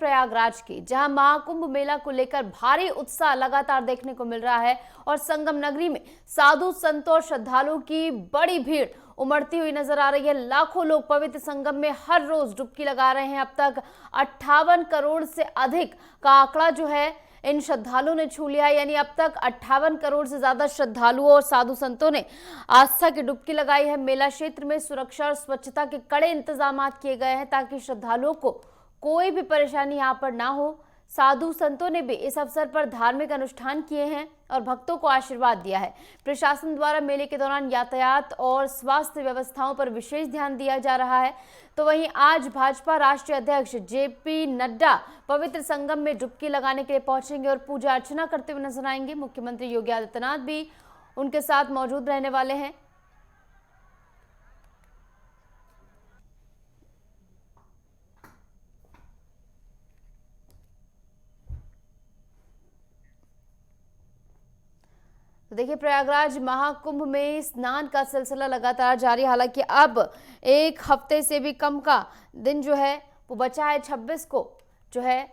प्रयागराज की, जहां महाकुंभ मेला को लेकर भारी उत्साह लगातार देखने को मिल रहा है और संगम नगरी में साधु संतों और श्रद्धालुओं की बड़ी भीड़ उमड़ती हुई नजर आ रही है। लाखों लोग पवित्र संगम में हर रोज डुबकी लगा रहे हैं। अब तक 58 करोड़ से अधिक का आंकड़ा जो है इन श्रद्धालुओं ने छू लिया है, यानी अब तक 58 करोड़ से ज्यादा श्रद्धालुओं और साधु संतों ने आस्था की डुबकी लगाई है। मेला क्षेत्र में सुरक्षा और स्वच्छता के कड़े इंतजाम किए गए हैं ताकि श्रद्धालुओं को कोई भी परेशानी यहाँ पर ना हो। साधु संतों ने भी इस अवसर पर धार्मिक अनुष्ठान किए हैं और भक्तों को आशीर्वाद दिया है। प्रशासन द्वारा मेले के दौरान यातायात और स्वास्थ्य व्यवस्थाओं पर विशेष ध्यान दिया जा रहा है। तो वहीं आज भाजपा राष्ट्रीय अध्यक्ष जेपी नड्डा पवित्र संगम में डुबकी लगाने के लिए पहुंचेंगे और पूजा अर्चना करते हुए नजर आएंगे। मुख्यमंत्री योगी आदित्यनाथ भी उनके साथ मौजूद रहने वाले हैं। तो देखिए, प्रयागराज महाकुंभ में स्नान का सिलसिला लगातार जारी है। हालांकि अब एक हफ्ते से भी कम का दिन जो है वो बचा है। 26 को जो है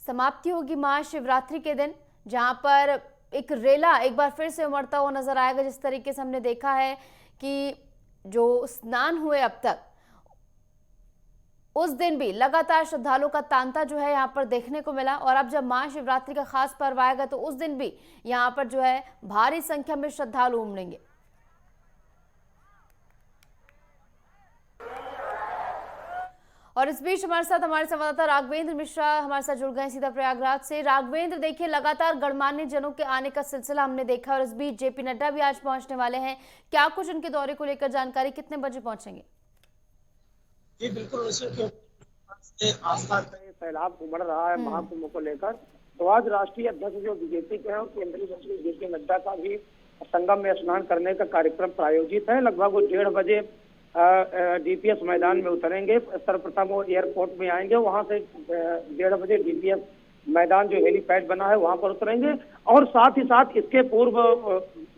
समाप्ति होगी महाशिवरात्रि के दिन, जहां पर एक रेला एक बार फिर से उमड़ता हुआ नजर आएगा। जिस तरीके से हमने देखा है कि जो स्नान हुए अब तक, उस दिन भी लगातार श्रद्धालुओं का तांता जो है यहाँ पर देखने को मिला। और अब जब महाशिवरात्रि का खास पर्व आएगा तो उस दिन भी यहाँ पर जो है भारी संख्या में श्रद्धालु उमड़ेंगे। और इस बीच हमारे साथ हमारे संवाददाता राघवेंद्र मिश्रा हमारे साथ जुड़ गए सीधा प्रयागराज से। राघवेंद्र, देखिए लगातार गणमान्य जनों के आने का सिलसिला हमने देखा और इस बीच जेपी नड्डा भी आज पहुंचने वाले हैं। क्या कुछ उनके दौरे को लेकर जानकारी, कितने बजे पहुंचेंगे? जी बिल्कुल, आस्था का ये सैलाब उमड़ रहा है महाकुंभ को लेकर। तो आज राष्ट्रीय अध्यक्ष जो बीजेपी के हैं, केंद्रीय मंत्री जेपी नड्डा का भी संगम में स्नान करने का कार्यक्रम प्रायोजित है। लगभग वो 1:30 बजे डीपीएस मैदान में उतरेंगे। सर्वप्रथम वो एयरपोर्ट में आएंगे, वहां से 1:30 बजे डीपीएस मैदान जो हेलीपैड बना है वहां पर उतरेंगे। और साथ ही साथ इसके पूर्व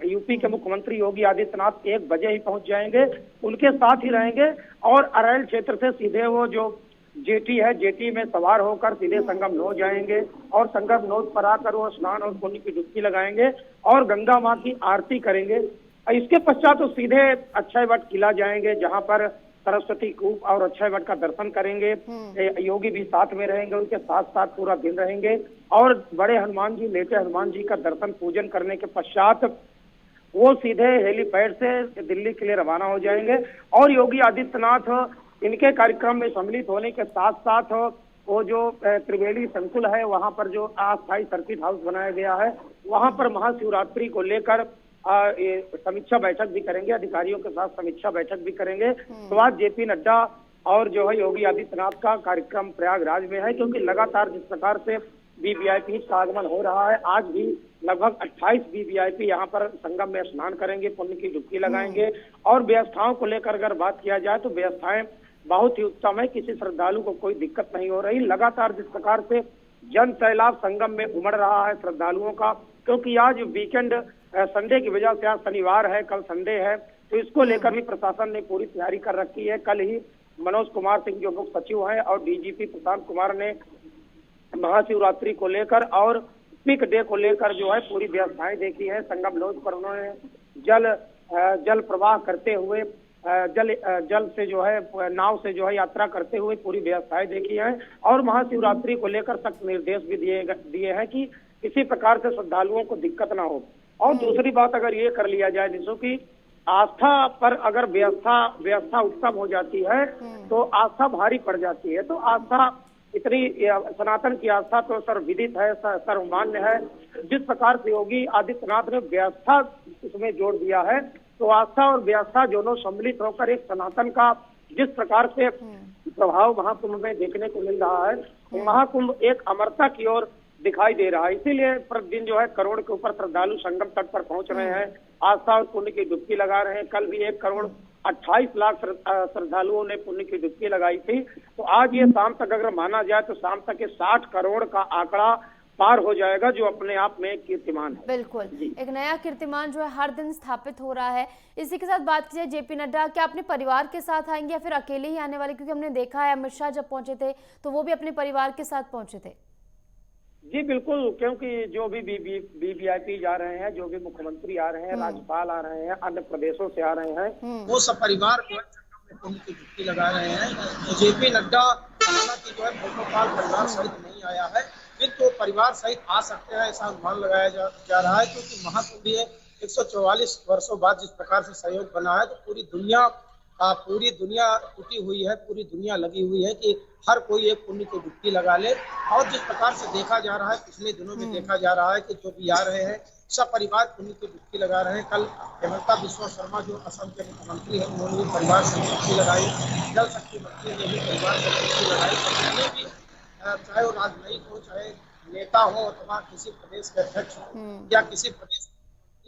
यूपी के मुख्यमंत्री योगी आदित्यनाथ 1 बजे ही पहुंच जाएंगे, उनके साथ ही रहेंगे। और अरैल क्षेत्र से सीधे वो जो जेटी है, जेटी में सवार होकर सीधे संगम नोद जाएंगे और संगम नोद पर आकर वो स्नान और पुण्य की डुबकी लगाएंगे और गंगा माँ की आरती करेंगे। इसके पश्चात तो सीधे अक्षय वट किला जाएंगे, जहाँ पर सरस्वती कूप और अक्षय वट का दर्शन करेंगे। योगी भी साथ में रहेंगे, उनके साथ साथ पूरा दिन रहेंगे। और बड़े हनुमान जी, लेटे हनुमान जी का दर्शन पूजन करने के पश्चात वो सीधे हेलीपैड से दिल्ली के लिए रवाना हो जाएंगे। और योगी आदित्यनाथ इनके कार्यक्रम में सम्मिलित होने के साथ साथ वो जो त्रिवेणी संकुल है, वहां पर जो अस्थायी सर्किट हाउस बनाया गया है, वहां पर महाशिवरात्रि को लेकर समीक्षा बैठक भी करेंगे, अधिकारियों के साथ समीक्षा बैठक भी करेंगे। तो आज जेपी नड्डा और जो है योगी आदित्यनाथ का कार्यक्रम प्रयागराज में है, क्योंकि लगातार जिस प्रकार से वीवीआईपी का आगमन हो रहा है, आज भी लगभग 28 वीवीआईपी यहाँ पर संगम में स्नान करेंगे, पुण्य की डुबकी लगाएंगे। और व्यवस्थाओं को लेकर अगर बात किया जाए तो व्यवस्थाएं बहुत ही उत्तम है, किसी श्रद्धालु को कोई दिक्कत नहीं हो रही। लगातार जिस प्रकार से जन सैलाब संगम में उमड़ रहा है श्रद्धालुओं का, क्योंकि आज वीकेंड संडे की वजह से आज शनिवार है, कल संडे है, तो इसको लेकर भी प्रशासन ने पूरी तैयारी कर रखी है। कल ही मनोज कुमार सिंह जो मुख्य सचिव हैं और डीजीपी प्रशांत कुमार ने महाशिवरात्रि को लेकर और पिक डे को लेकर जो है पूरी व्यवस्थाएं देखी है। संगम नोद पर उन्होंने जल प्रवाह करते हुए जल से जो है नाव से जो है यात्रा करते हुए पूरी व्यवस्थाएं देखी है। और महाशिवरात्रि को लेकर सख्त निर्देश भी दिए हैं कि किसी प्रकार से श्रद्धालुओं को दिक्कत ना हो। और दूसरी बात अगर ये कर लिया जाए जिसको कि आस्था पर अगर व्यवस्था उत्तम हो जाती है तो आस्था भारी पड़ जाती है। तो आस्था इतनी, सनातन की आस्था तो सर्वविदित है, सर्वमान्य है। जिस प्रकार से योगी आदित्यनाथ ने व्यवस्था इसमें जोड़ दिया है, तो आस्था और व्यवस्था दोनों सम्मिलित होकर एक सनातन का जिस प्रकार से प्रभाव महाकुंभ में देखने को मिल रहा है, तो महाकुंभ एक अमरता की ओर दिखाई दे रहा है। इसीलिए प्रतिदिन जो है करोड़ के ऊपर श्रद्धालु संगम तट पर पहुंच रहे हैं, आस्था और पुण्य की डुबकी लगा रहे हैं। कल भी 1,28,00,000 श्रद्धालुओं ने पुण्य की डुबकी लगाई थी। तो आज ये शाम तक अगर माना जाए तो शाम तक 60 करोड़ का आंकड़ा पार हो जाएगा, जो अपने आप में एक कीर्तिमान है। बिल्कुल, एक नया कीर्तिमान जो है हर दिन स्थापित हो रहा है। इसी के साथ बात कीजिए जेपी नड्डा, क्या अपने परिवार के साथ आएंगे या फिर अकेले ही आने वाले, क्योंकि हमने देखा है अमित शाह जब पहुंचे थे तो वो भी अपने परिवार के साथ पहुंचे थे। जी बिल्कुल, क्योंकि जो भी वीवीआईपी जा रहे हैं, जो भी मुख्यमंत्री आ रहे हैं, राज्यपाल आ रहे हैं, अन्य प्रदेशों से आ रहे हैं, वो सब परिवार जो है संगम में कुंभ की डुबकी लगा रहे हैं। तो जेपी नड्डा हालांकि जो है प्रोटोकॉल परिवार सहित नहीं आया है, किंतु परिवार सहित आ सकते हैं ऐसा अनुमान लगाया जा रहा है, क्योंकि महाकुंभ 144 वर्षों बाद जिस प्रकार से सहयोग बना है, तो पूरी दुनिया टूटी हुई है, पूरी दुनिया लगी हुई है कि हर कोई एक पुण्य की डुबकी लगा ले। और जिस प्रकार से देखा जा रहा है, पिछले दिनों में देखा जा रहा है कि जो भी आ रहे हैं सब परिवार पुण्य की डुबकी लगा रहे हैं। कल हेमंता बिस्वा शर्मा जो असम के मुख्यमंत्री हैं, उन्होंने भी परिवार से डुबकी लगाई। जल शक्ति मंत्री ने भी परिवार से डुबकी लगाई। तो भी चाहे वो राजनयिक हो, चाहे नेता हो, अथवा किसी प्रदेश के अध्यक्ष हो या किसी प्रदेश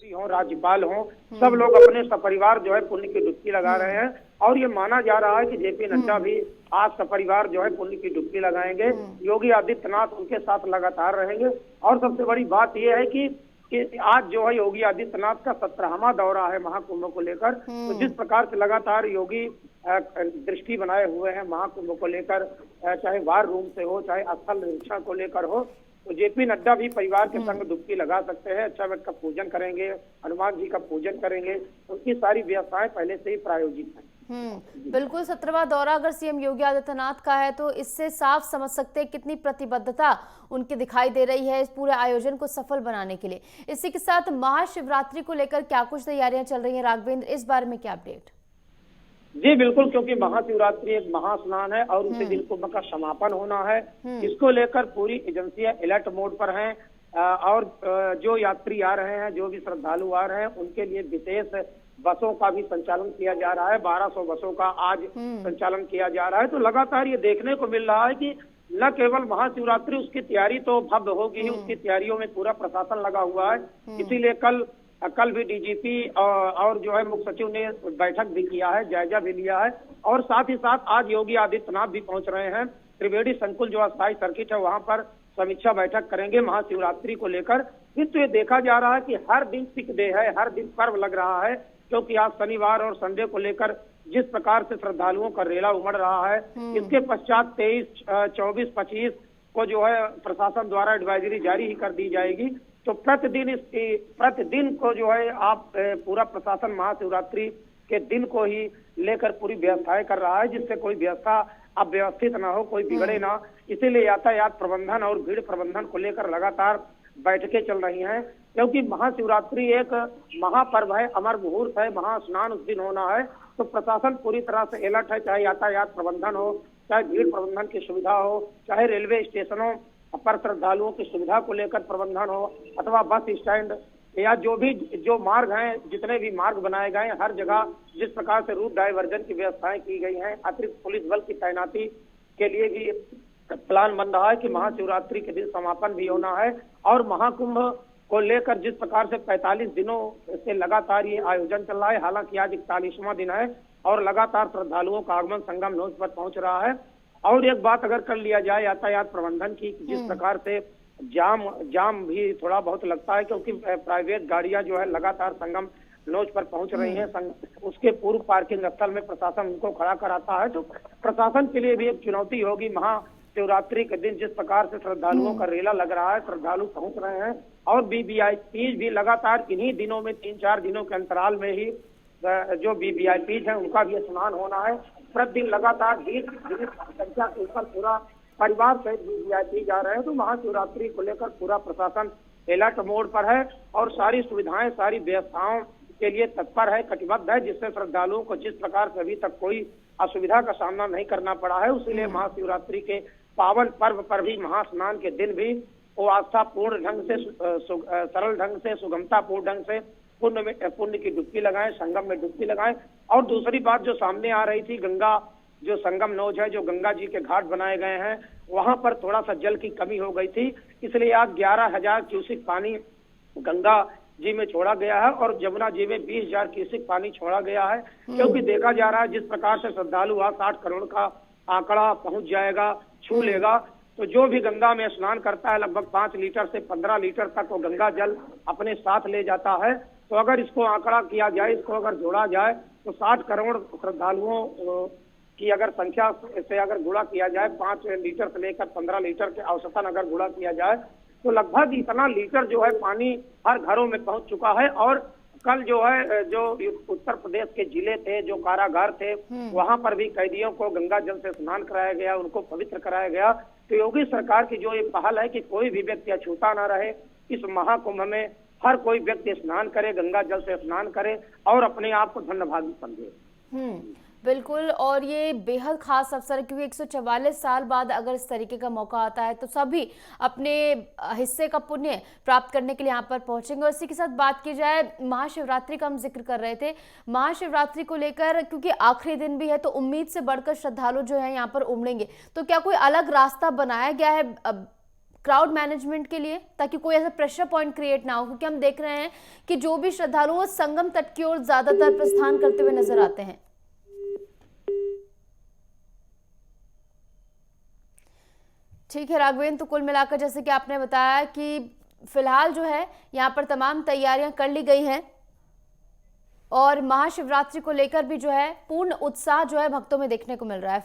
हो, राज्यपाल हो, सब लोग अपने सपरिवार जो है पुण्य की डुबकी लगा रहे हैं। और ये माना जा रहा है कि जेपी नड्डा भी आज सपरिवार जो है पुण्य की डुबकी लगाएंगे। योगी आदित्यनाथ उनके साथ लगातार रहेंगे। और सबसे बड़ी बात यह है कि आज जो है योगी आदित्यनाथ का 17वां दौरा है महाकुंभ को लेकर। तो जिस प्रकार से लगातार योगी दृष्टि बनाए हुए हैं महाकुंभ को लेकर, चाहे वार रूम से हो, चाहे स्थल निरीक्षण को लेकर हो, तो जेपी नड्डा भी परिवार के संग डुबकी लगा सकते हैं। अच्छा वक्त का पूजन करेंगे, हनुमान जी का पूजन करेंगे, उनकी सारी व्यवस्थाएं पहले से ही प्रायोजित हैं। बिल्कुल, 17वां दौरा अगर सीएम योगी आदित्यनाथ का है तो इससे साफ समझ सकते हैं कितनी प्रतिबद्धता उनकी दिखाई दे रही है इस पूरे आयोजन को सफल बनाने के लिए। इसी के साथ महाशिवरात्रि को लेकर क्या कुछ तैयारियां चल रही हैं राघवेंद्र, इस बारे में क्या अपडेट? जी बिल्कुल, क्योंकि महाशिवरात्रि एक महास्नान है और उसी दिन कुंभ का समापन होना है। इसको लेकर पूरी एजेंसियां अलर्ट मोड पर हैं। और जो यात्री आ रहे हैं, जो भी श्रद्धालु आ रहे हैं, उनके लिए विशेष बसों का भी संचालन किया जा रहा है। 1200 बसों का आज संचालन किया जा रहा है। तो लगातार ये देखने को मिल रहा है कि न केवल महाशिवरात्रि, उसकी तैयारी तो भव्य होगी ही, उसकी तैयारियों में पूरा प्रशासन लगा हुआ है। इसीलिए कल भी डीजीपी और जो है मुख्य सचिव ने बैठक भी किया है, जायजा भी लिया है। और साथ ही साथ आज योगी आदित्यनाथ भी पहुंच रहे हैं। त्रिवेणी संकुल जो अस्थायी सर्किट है, वहां पर समीक्षा बैठक करेंगे महाशिवरात्रि को लेकर। किंतु ये देखा जा रहा है कि हर दिन पिक डे है, हर दिन पर्व लग रहा है, क्योंकि आज शनिवार और संडे को लेकर जिस प्रकार से श्रद्धालुओं का रेला उमड़ रहा है, इसके पश्चात 23, 24, 25 को जो है प्रशासन द्वारा एडवाइजरी जारी ही कर दी जाएगी। तो प्रतिदिन को जो है आप पूरा प्रशासन महाशिवरात्रि के दिन को ही लेकर पूरी व्यवस्थाएं कर रहा है, जिससे कोई व्यवस्था अव्यवस्थित ना हो, कोई बिगड़े ना। इसीलिए यातायात प्रबंधन और भीड़ प्रबंधन को लेकर लगातार बैठकें चल रही हैं, क्योंकि महाशिवरात्रि एक महापर्व है, अमर मुहूर्त है, महास्नान उस दिन होना है। तो प्रशासन पूरी तरह से अलर्ट है, चाहे यातायात प्रबंधन हो, चाहे भीड़ प्रबंधन की सुविधा हो, चाहे रेलवे स्टेशनों पर श्रद्धालुओं की सुविधा को लेकर प्रबंधन हो, अथवा बस स्टैंड या जो मार्ग हैं, जितने भी मार्ग बनाए गए हैं, हर जगह जिस प्रकार से रूट डाइवर्जन की व्यवस्थाएं की गई हैं, अतिरिक्त पुलिस बल की तैनाती के लिए भी प्लान बन रहा है कि महाशिवरात्रि के दिन समापन भी होना है। और महाकुंभ को लेकर जिस प्रकार से 45 दिनों से लगातार ये आयोजन चल रहा है, हालांकि आज 41वां दिन है और लगातार श्रद्धालुओं का आगमन संगम नोज पर पहुंच रहा है। और एक बात अगर कर लिया जाए यातायात प्रबंधन की, जिस प्रकार से जाम भी थोड़ा बहुत लगता है, क्योंकि प्राइवेट गाड़ियां जो है लगातार संगम नोज पर पहुंच रही हैं। उसके पूर्व पार्किंग स्थल में प्रशासन उनको खड़ा कराता है। तो प्रशासन के लिए भी एक चुनौती होगी। महाशिवरात्रि के दिन जिस प्रकार से श्रद्धालुओं का रेला लग रहा है, श्रद्धालु पहुंच रहे हैं, और वीवीआईपी भी लगातार इन्हीं दिनों में 3-4 दिनों के अंतराल में ही जो वीवीआईपी हैं उनका भी स्नान होना है। प्रतिदिन लगातार 20 संख्या के ऊपर पूरा परिवार सहित वीवीआईपी जा रहे हैं। तो महाशिवरात्रि को लेकर पूरा प्रशासन अलर्ट मोड पर है और सारी सुविधाएं, सारी व्यवस्थाओं के लिए तत्पर है, कटिबद्ध है, जिससे श्रद्धालुओं को जिस प्रकार से अभी तक कोई असुविधा का सामना नहीं करना पड़ा है। उसीलिए महाशिवरात्रि के पावन पर्व पर भी, महास्नान के दिन भी वो आस्थापूर्ण ढंग से, सरल ढंग से, सुगमतापूर्ण ढंग से पुण्य की डुबकी लगाएं, संगम में डुबकी लगाएं। और दूसरी बात जो सामने आ रही थी, गंगा जो संगम नोज है, जो गंगा जी के घाट बनाए गए हैं, वहां पर थोड़ा सा जल की कमी हो गई थी। इसलिए आज 11,000 क्यूसिक पानी गंगा जी में छोड़ा गया है और जमुना जी में 20,000 क्यूसिक पानी छोड़ा गया है। क्योंकि देखा जा रहा है जिस प्रकार से श्रद्धालु 60 करोड़ का आंकड़ा पहुंच जाएगा, छू लेगा, तो जो भी गंगा में स्नान करता है लगभग 5 लीटर से 15 लीटर तक वो गंगा जल अपने साथ ले जाता है। तो अगर इसको आंकड़ा किया जाए, इसको अगर जोड़ा जाए, तो 60 करोड़ श्रद्धालुओं की अगर संख्या से अगर गुणा किया जाए, 5 लीटर से लेकर 15 लीटर के औसतन अगर गुणा किया जाए, तो लगभग इतना लीटर जो है पानी हर घरों में पहुंच चुका है। और कल जो है, जो उत्तर प्रदेश के जिले थे, जो कारागार थे, वहां पर भी कैदियों को गंगा जल से स्नान कराया गया, उनको पवित्र कराया गया। तो योगी सरकार की जो ये पहल है कि कोई भी व्यक्ति अछूता ना रहे, इस महाकुंभ में हर कोई व्यक्ति स्नान करे, गंगा जल से स्नान करे और अपने आप को धन्यभागी समझे। बिल्कुल, और ये बेहद खास अवसर है क्योंकि 144 साल बाद अगर इस तरीके का मौका आता है तो सभी अपने हिस्से का पुण्य प्राप्त करने के लिए यहाँ पर पहुंचेंगे। और इसी के साथ बात की जाए, महाशिवरात्रि का हम जिक्र कर रहे थे, महाशिवरात्रि को लेकर क्योंकि आखिरी दिन भी है तो उम्मीद से बढ़कर श्रद्धालु जो है यहाँ पर उमड़ेंगे। तो क्या कोई अलग रास्ता बनाया गया है क्राउड मैनेजमेंट के लिए, ताकि कोई ऐसा प्रेशर पॉइंट क्रिएट ना हो? क्योंकि हम देख रहे हैं कि जो भी श्रद्धालु वो संगम तट की ओर ज्यादातर प्रस्थान करते हुए नजर आते हैं। ठीक है राघवेंद्र, तो कुल मिलाकर जैसे कि आपने बताया कि फिलहाल जो है यहाँ पर तमाम तैयारियां कर ली गई हैं और महाशिवरात्रि को लेकर भी जो है पूर्ण उत्साह जो है भक्तों में देखने को मिल रहा है।